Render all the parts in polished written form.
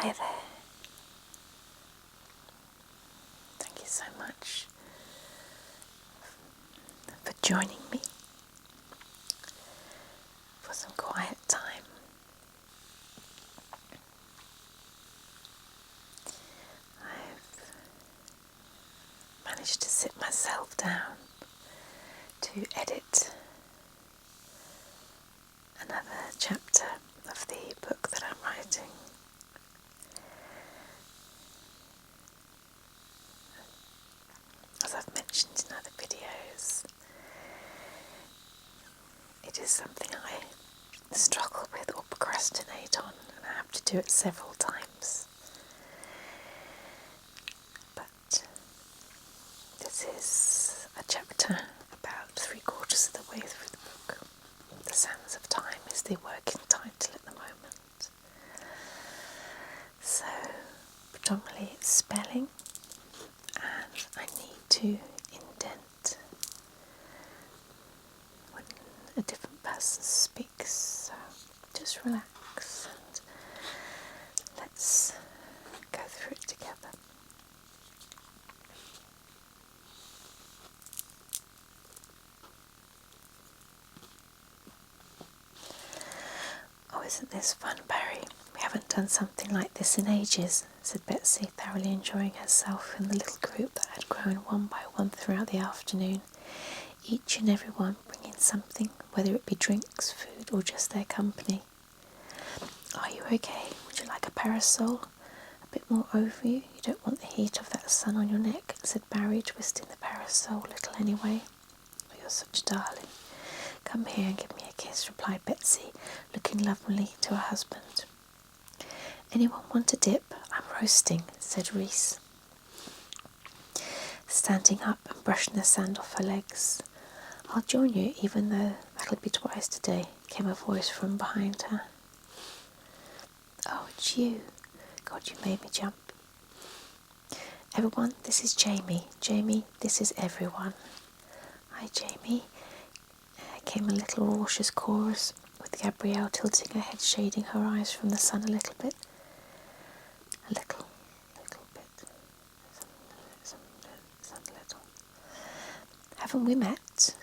Hi there. Thank you so much for joining me for some quiet time. I've managed to sit myself down to edit another chapter of the book that I'm writing. As I've mentioned in other videos, it is something I struggle with or procrastinate on, and I have to do it several times. But this is a chapter about 3/4 of the way through the book. The Sands of Time is the working title at the moment. So, predominantly it's spelling, and I need to indent when a different person speaks. So, just relax and let's go through it together. Oh, isn't this fun, Barry? We haven't done something like this in ages, said Betsy, thoroughly enjoying herself in the little group that had grown one by one throughout the afternoon, each and every one bringing something, whether it be drinks, food, or just their company. Are you okay? Would you like a parasol? A bit more over you? You don't want the heat of that sun on your neck, said Barry, twisting the parasol a little anyway. Oh, you're such a darling. Come here and give me a kiss, replied Betsy, looking lovingly to her husband. Anyone want a dip? I'm roasting, said Reese, standing up and brushing the sand off her legs. I'll join you, even though that'll be twice today, came a voice from behind her. Oh, it's you. God, you made me jump. Everyone, this is Jamie. Jamie, this is everyone. Hi, Jamie. Came a little raucous chorus, with Gabrielle tilting her head, shading her eyes from the sun a little bit. A little bit. Some little. Haven't we met?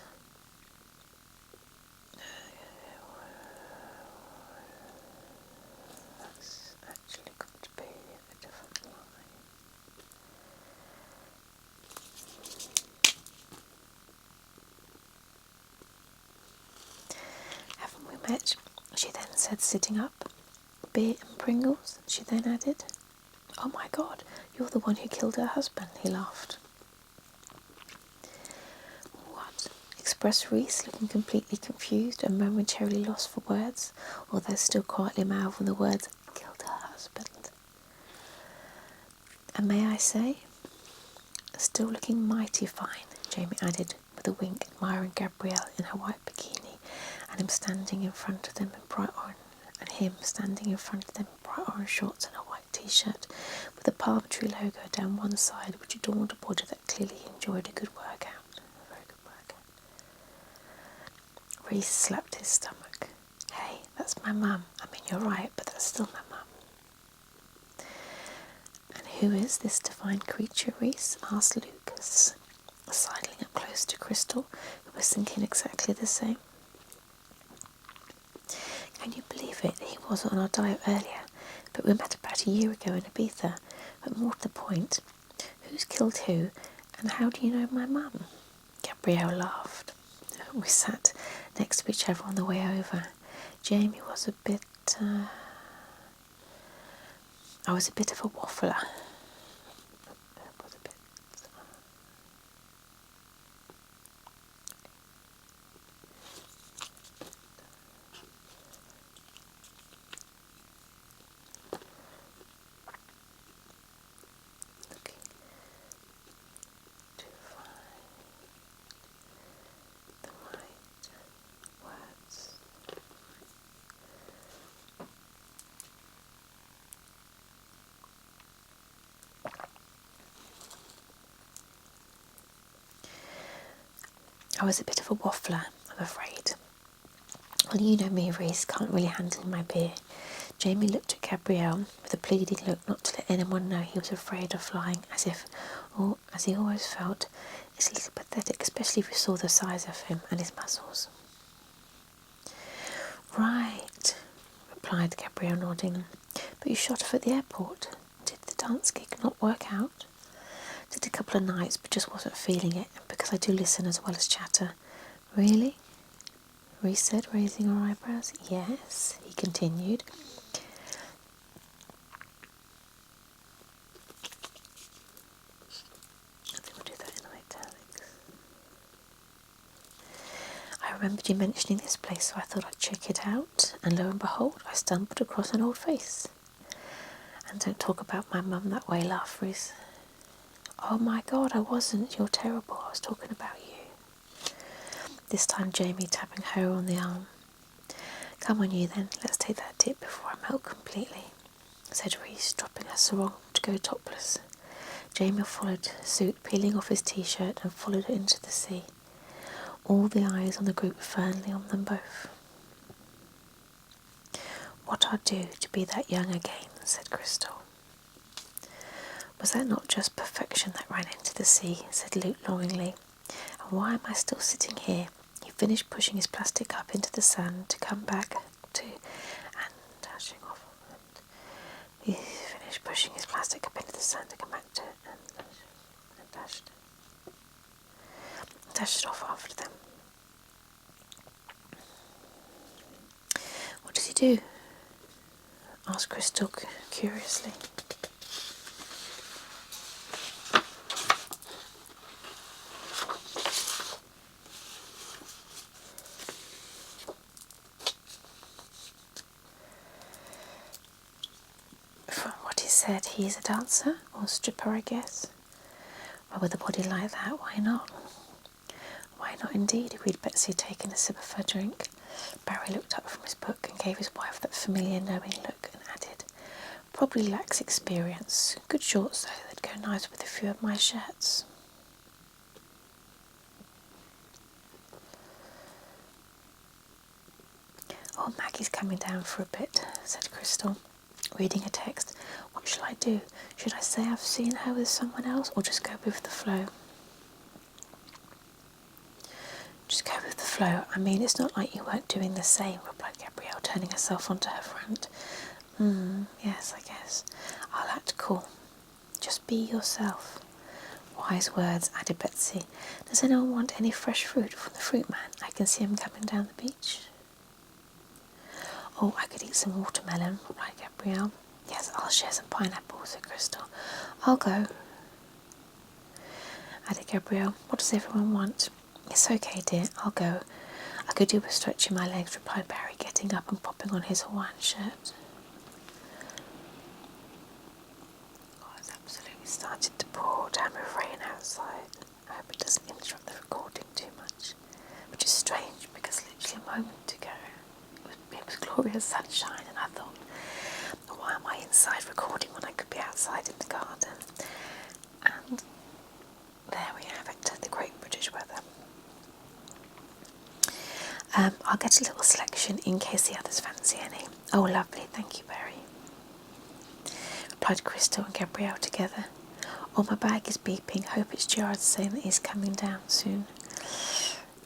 That's actually got to be a different line. Haven't we met? She then said, sitting up. Beer and Pringles, she then added. Oh my God, you're the one who killed her husband, he laughed. What? Expressed Reese, looking completely confused and momentarily lost for words, although still quietly mouthing the words, killed her husband. And may I say, still looking mighty fine, Jamie added, with a wink, admiring Gabrielle in her white bikini, and him standing in front of them in bright orange shorts and a white t-shirt with a palm tree logo down one side, which adorned a body that clearly enjoyed a good workout. A very good workout. Reese slapped his stomach. Hey, that's my mum. I mean, you're right, but that's still my mum. And who is this divine creature, Reese? Asked Lucas, sidling up close to Crystal, who was thinking exactly the same. Can you believe it? He was on our diet earlier, but we met about a year ago in Ibiza. But more to the point, who's killed who, and how do you know my mum? Gabrielle laughed. We sat next to each other on the way over. Jamie was I was a bit of a waffler. I was a bit of a waffler, I'm afraid. Well, you know me, Reese, can't really handle my beer. Jamie looked at Gabrielle with a pleading look not to let anyone know he was afraid of flying, as he always felt. It's a little pathetic, especially if you saw the size of him and his muscles. Right, replied Gabrielle, nodding. But you shot off at the airport. Did the dance gig not work out? Did a couple of nights, but just wasn't feeling it, because I do listen as well as chatter. Really? Reese said, raising her eyebrows. Yes, he continued. I think we'll do that in italics. I remembered you mentioning this place, so I thought I'd check it out, and lo and behold, I stumbled across an old face. And don't talk about my mum that way, laughed Reese. Oh my God, I wasn't. You're terrible. I was talking about you. This time Jamie tapping her on the arm. Come on you then, let's take that dip before I melt completely, said Reese, dropping her sarong to go topless. Jamie followed suit, peeling off his t-shirt and followed it into the sea. All the eyes on the group firmly on them both. What I'd do to be that young again, said Crystal. Was that not just perfection that ran into the sea, said Luke longingly. And why am I still sitting here? He finished pushing his plastic cup into the sand to come back to and dashing off. He finished pushing his plastic cup into the sand to come back to and dashed it off after them. What does he do? Asked Crystal curiously. From what he said, he's a dancer or stripper, I guess. Well, with a body like that, why not? Why not indeed, agreed Betsy, taking a sip of her drink. Barry looked up from his book and gave his wife that familiar knowing look and added, probably lacks experience. Good shorts though, that'd go nice with a few of my shirts. Oh, Maggie's coming down for a bit, said Crystal, reading a text. What shall I do? Should I say I've seen her with someone else or just go with the flow? Just go with the flow. I mean, it's not like you weren't doing the same, replied Gabrielle, turning herself onto her front. Yes, I guess. I'll act cool. Just be yourself. Wise words, added Betsy. Does anyone want any fresh fruit from the fruit man? I can see him coming down the beach. Oh, I could eat some watermelon, replied Gabrielle. Yes, I'll share some pineapple, said Crystal. I'll go, added Gabrielle. What does everyone want? It's okay, dear, I'll go. I could do with stretching my legs, replied Barry, getting up and popping on his Hawaiian shirt. Oh, it's absolutely started to pour down with rain outside. I hope it doesn't interrupt the recording too much, which is strange because literally a moment ago it was glorious sunshine and I thought, why am I inside recording when I could be outside in the garden? And there we have it, the great British weather. I'll get a little selection in case the others fancy any. Oh, lovely, thank you, Barry, replied Crystal and Gabrielle together. Oh, my bag is beeping. Hope it's Gerard saying that he's coming down soon.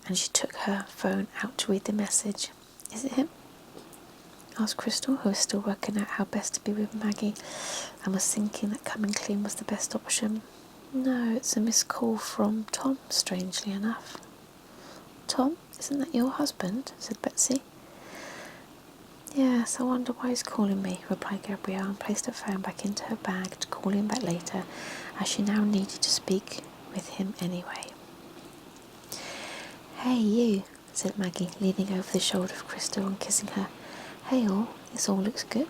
And she took her phone out to read the message. Is it him? Asked Crystal, who was still working out how best to be with Maggie and was thinking that coming clean was the best option. No, it's a missed call from Tom, strangely enough. Tom? Isn't that your husband? Said Betsy. Yes, I wonder why he's calling me, replied Gabrielle, and placed her phone back into her bag to call him back later, as she now needed to speak with him anyway. Hey, you, said Maggie, leaning over the shoulder of Crystal and kissing her. Hey all, this all looks good.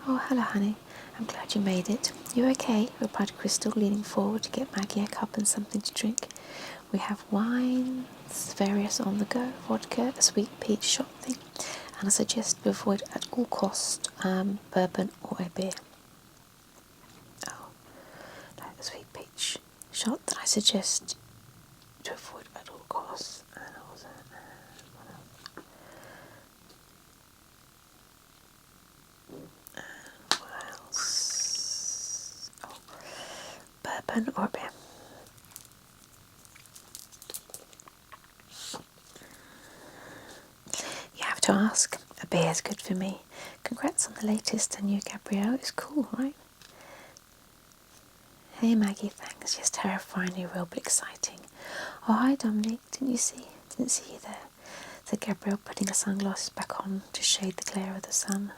Oh, hello, honey. I'm glad you made it. You okay? Replied Crystal, leaning forward to get Maggie a cup and something to drink. We have wines, various on the go, vodka, a sweet peach shot thing, and I suggest to avoid at all cost bourbon or a beer. Oh, no, a sweet peach shot that I suggest to avoid at all costs, and also bourbon or a beer? You have to ask. A beer is good for me. Congrats on the latest and new Gabrielle. It's cool, right? Hey Maggie, thanks. Yes, terrifyingly real but exciting. Oh, hi Dominic. Didn't see you there, said Gabrielle, putting her sunglasses back on to shade the glare of the sun.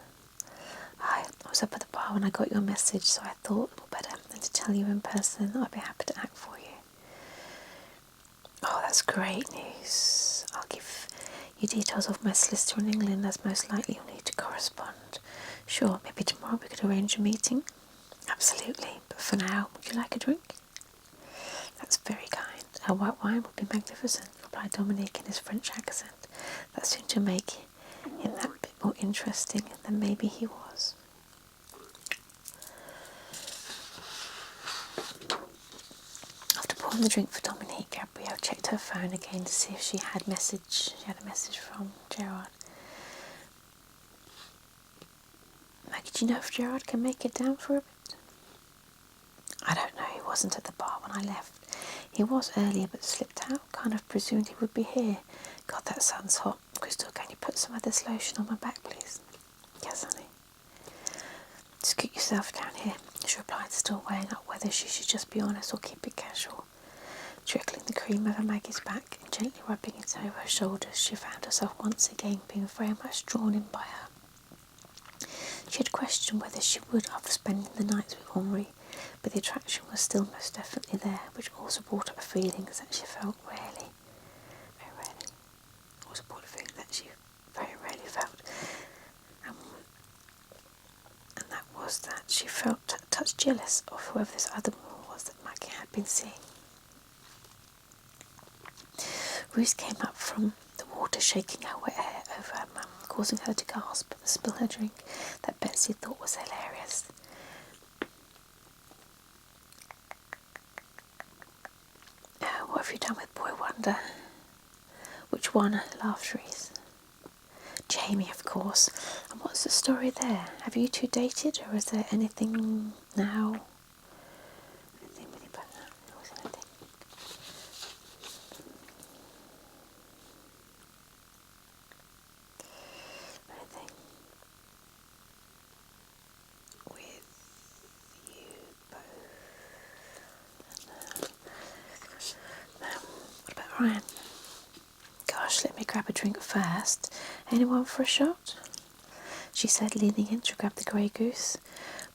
Hi, I was up at the bar when I got your message, so I thought, well, better than to tell you in person, I'd be happy to act for you. Oh, that's great news. I'll give you details of my solicitor in England, as most likely you'll need to correspond. Sure, maybe tomorrow we could arrange a meeting. Absolutely, but for now, would you like a drink? That's very kind. A white wine would be magnificent, replied Dominique in his French accent. That seemed to make him that bit more interesting than maybe he was. After pouring the drink for Dominique, Gabrielle checked her phone again to see if she had a message from Gerard. Maggie, do you know if Gerard can make it down for a bit? I don't know, he wasn't at the bar when I left. He was earlier but slipped out, kind of presumed he would be here. God, that sun's hot. Crystal, can you put some of this lotion on my back, please? Yes, honey. Scoot yourself down here, she replied, still weighing up whether she should just be honest or keep it casual. Trickling the cream over Maggie's back and gently rubbing it over her shoulders, she found herself once again being very much drawn in by her. She had questioned whether she would after spending the nights with Henri, but the attraction was still most definitely there, which also brought up feelings that she felt felt, and that was that she felt a touch jealous of whoever this other woman was that Maggie had been seeing. Ruth came up from the water, shaking her wet hair over her mum, causing her to gasp and spill her drink that Betsy thought was hilarious. What have you done with Boy Wonder? Which one? Laughed Reese. Jamie, of course. And what's the story there? Have you two dated, or is there anything now? Anything with you both now? Was anything? Anything with you both? No. What about Ryan? Gosh, let me grab a drink first. Anyone for a shot? She said, leaning in to grab the grey goose,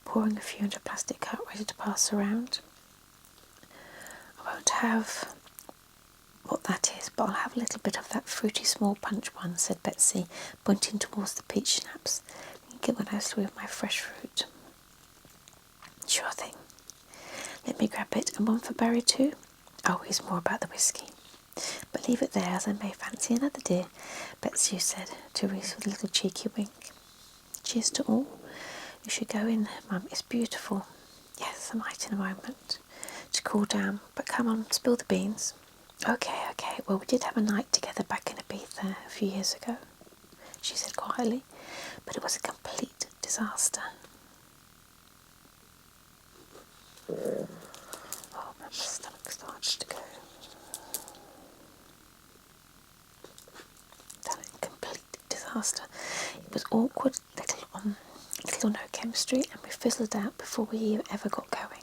pouring a few into a plastic cup ready to pass around. I won't have what that is, but I'll have a little bit of that fruity small punch one, said Betsy, pointing towards the peach schnapps. I think it went nicely with my fresh fruit. Sure thing. Let me grab it, and one for Barry too. Oh, he's more about the whiskey. But leave it there, as I may fancy another, dear, Betsy said to Reese with a little cheeky wink. Cheers to all. You should go in, Mum. It's beautiful. Yes, I might in a moment. To cool down. But come on, spill the beans. Okay. Well, we did have a night together back in Ibiza a few years ago, she said quietly, but it was a complete disaster. Oh, my stomach starts to go. Complete disaster. It was awkward, little no chemistry, and we fizzled out before we ever got going,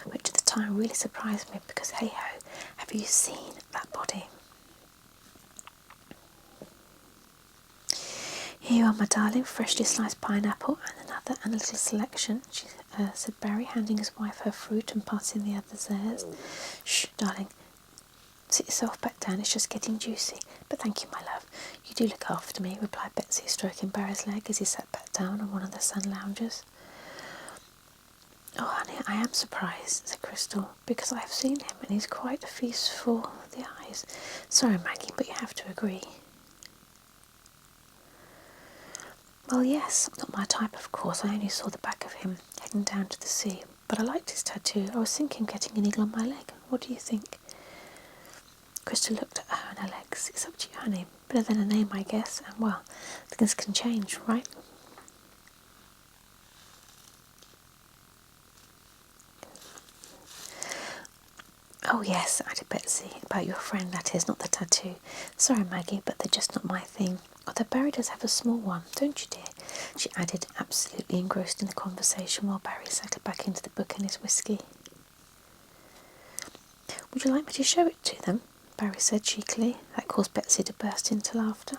which at the time really surprised me because hey ho, have you seen that body? Here you are, my darling, freshly sliced pineapple and another and a little selection, said Barry, handing his wife her fruit and passing the others theirs. Shh, darling, sit yourself back down, it's just getting juicy. But thank you, my love. You do look after me, replied Betsy, stroking Barry's leg as he sat back down on one of the sun loungers. Oh, honey, I am surprised, said Crystal, because I have seen him and he's quite a feast for the eyes. Sorry, Maggie, but you have to agree. Well, yes, not my type, of course. I only saw the back of him heading down to the sea, but I liked his tattoo. I was thinking of getting an eagle on my leg. What do you think? Crystal looked at her and her legs. It's up to you, honey. Better than a name, I guess. And, well, things can change, right? Oh yes, added Betsy, about your friend, that is, not the tattoo. Sorry, Maggie, but they're just not my thing. Although Barry does have a small one, don't you, dear? She added, absolutely engrossed in the conversation while Barry settled back into the book and his whiskey. Would you like me to show it to them? Barry said cheekily. That caused Betsy to burst into laughter.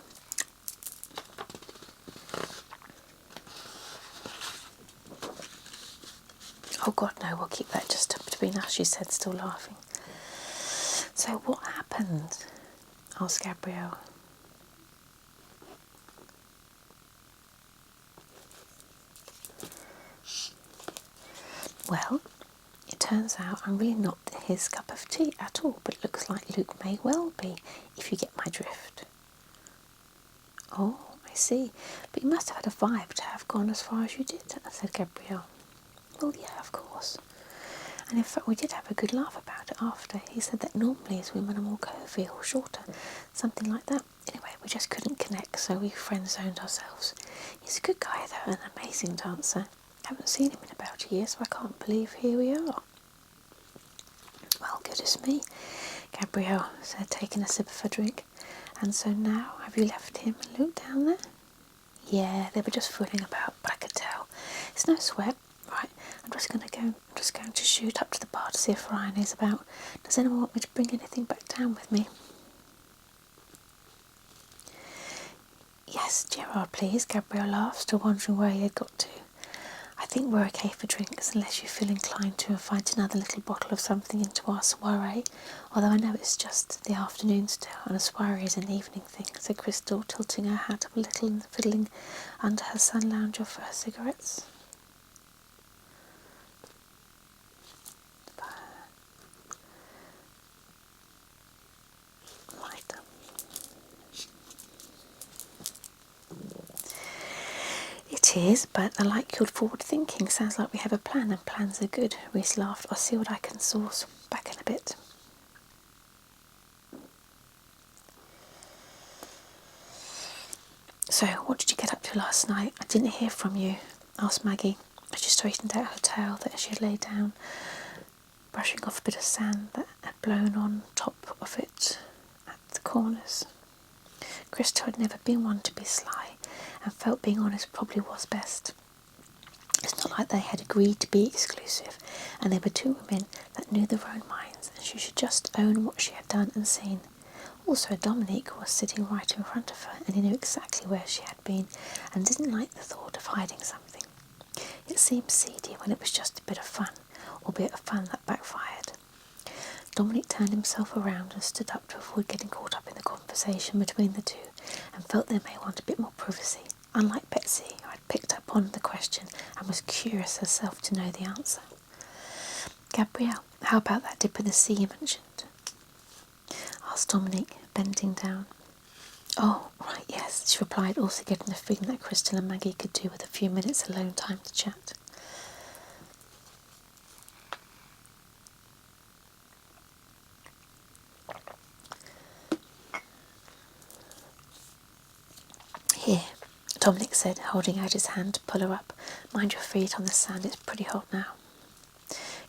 Oh God, no, we'll keep that just between us, she said, still laughing. So what happened? Asked Gabrielle. Well, it turns out I'm really not his cup of tea at all, but it looks like Luke may well be, if you get my drift. Oh, I see. But you must have had a vibe to have gone as far as you did, said Gabrielle. Well, yeah, of course. And in fact, we did have a good laugh about it after. He said that normally his women are more curvy or shorter, something like that. Anyway, we just couldn't connect, so we friend-zoned ourselves. He's a good guy, though, an amazing dancer. Haven't seen him in about a year, so I can't believe here we are. Well, goodness me, Gabrielle said, taking a sip of her drink. And so now, have you left him and Luke down there? Yeah, they were just fooling about, but I could tell. It's no sweat. Right, I'm just going to shoot up to the bar to see if Ryan is about. Does anyone want me to bring anything back down with me? Yes, Gerard, please, Gabrielle laughed, still wondering where he had got to. I think we're okay for drinks unless you feel inclined to invite another little bottle of something into our soiree, although I know it's just the afternoon still, and a soiree is an evening thing, said Crystal, tilting her hat up a little and fiddling under her sun lounger for her cigarettes. Lighter. It is, but I like your forward thinking. Sounds like we have a plan, and plans are good. Reese laughed. I'll see what I can source. Back in a bit. So, what did you get up to last night? I didn't hear from you, asked Maggie, as she straightened out her towel that she had laid down, brushing off a bit of sand that had blown on top of it at the corners. Crystal had never been one to be sly, and felt being honest probably was best. It's not like they had agreed to be exclusive, and they were two women that knew their own minds, and she should just own what she had done and seen. Also, Dominique was sitting right in front of her, and he knew exactly where she had been, and didn't like the thought of hiding something. It seemed seedy when it was just a bit of fun, albeit a fun that backfired. Dominic turned himself around and stood up to avoid getting caught up in the conversation between the two, and felt they may want a bit more privacy, unlike Betsy, who had picked up on the question and was curious herself to know the answer. Gabrielle, how about that dip in the sea you mentioned? Asked Dominic, bending down. Oh, right, yes, she replied, also getting the feeling that Crystal and Maggie could do with a few minutes alone time to chat. Here, Dominic said, holding out his hand to pull her up. Mind your feet on the sand, it's pretty hot now.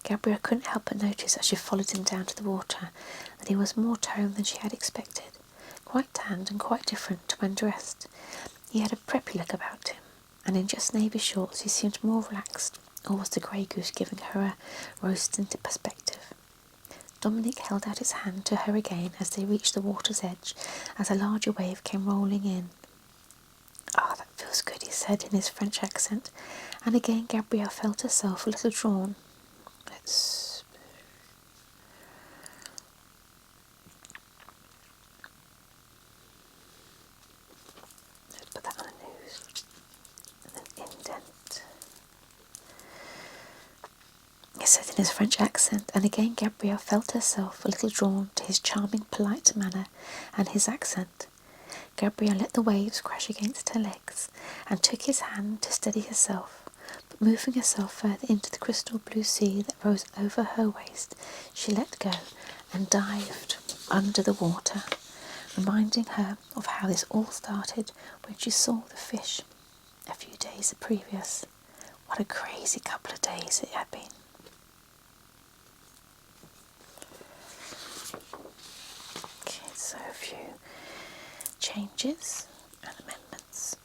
Gabrielle couldn't help but notice as she followed him down to the water that he was more toned than she had expected, quite tanned and quite different to when dressed. He had a preppy look about him, and in just navy shorts he seemed more relaxed, or was the grey goose giving her a rose-tinted perspective? Dominic held out his hand to her again as they reached the water's edge, as a larger wave came rolling in. "Ah, that feels good," he said in his French accent, and again Gabrielle felt herself a little drawn. Let's put that on the news. And then indent. He said in his French accent, and again Gabrielle felt herself a little drawn to his charming, polite manner and his accent. Gabrielle let the waves crash against her legs and took his hand to steady herself, but moving herself further into the crystal blue sea that rose over her waist, she let go and dived under the water, reminding her of how this all started when she saw the fish a few days previous. What a crazy couple of days it had been. so a few changes and amendments,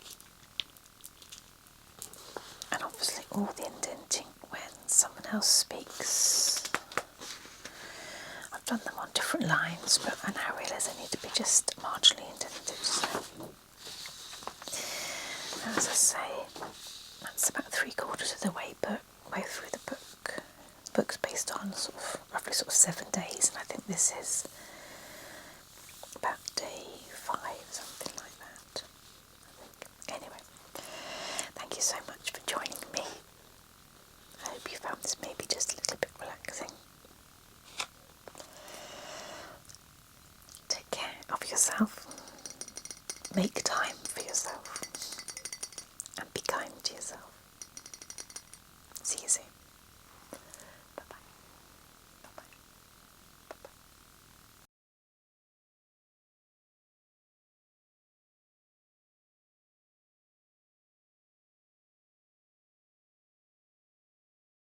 and obviously all the indenting when someone else speaks. I've done them on different lines, but I now realise they need to be just marginally indented. So, as I say, that's about 3/4 of the way through the book. The book's based on roughly 7 days, and I think this is about day 5, something like that. Anyway, thank you so much for joining me. I hope you found this maybe just a little bit relaxing. Take care of yourself. Make time for yourself. And be kind to yourself.